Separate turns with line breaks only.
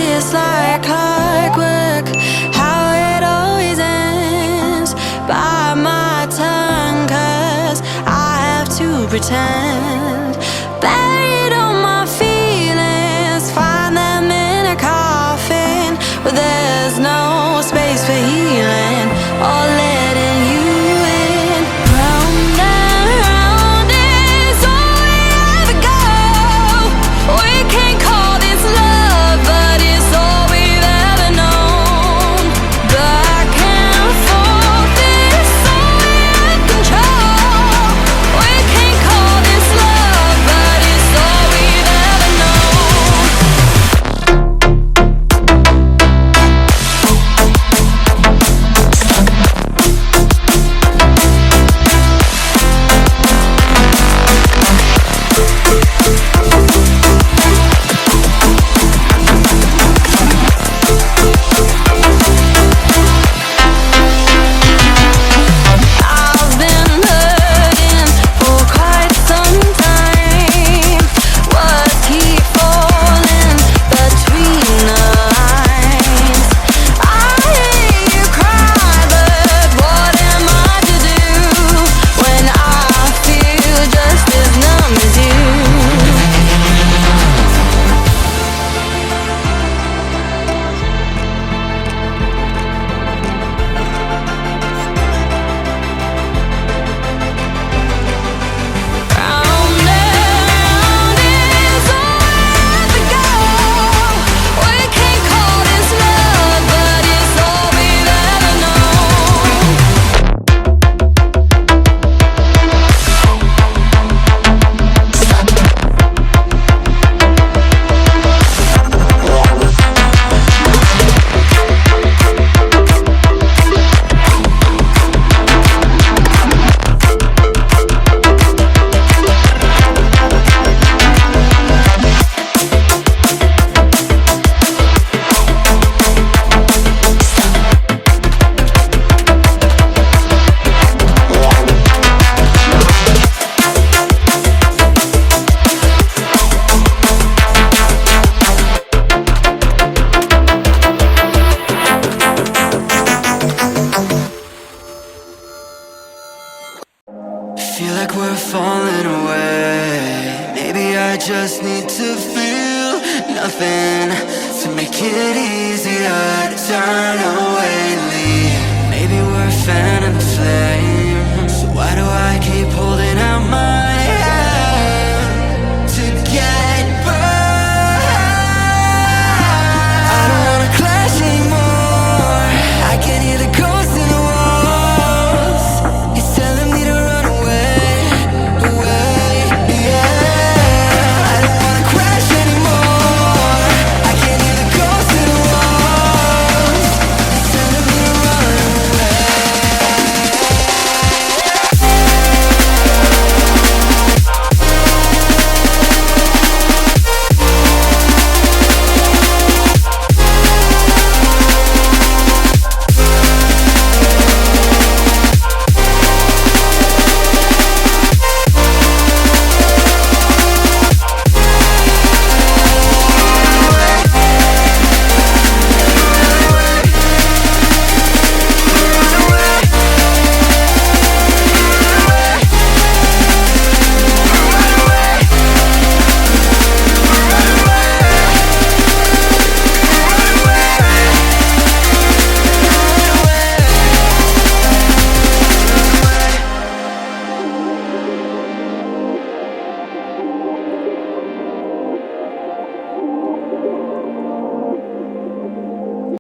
It's like clockwork, how it always ends. Bite my tongue, 'cause I have to pretend. Buried all my feelings, find them in a coffin where there's no space for healing or letting you in. Round and round is all we ever go. We can't call this love, but it's all we've ever known. Back and forth is all we have control. We can't call this love, but it's all we've ever known. I've been hurting for quite some time. Words keep falling between the lines. I hear you cry, but what am I to do when I feel just as numb as you? Round and round is all we ever go. We can't call this love, but it's all we've ever known.
Feel like we're falling away. Maybe I just need to feel nothing to make it easier to turn away and leave. Maybe we're fanning the flame, so why do I keep holding out my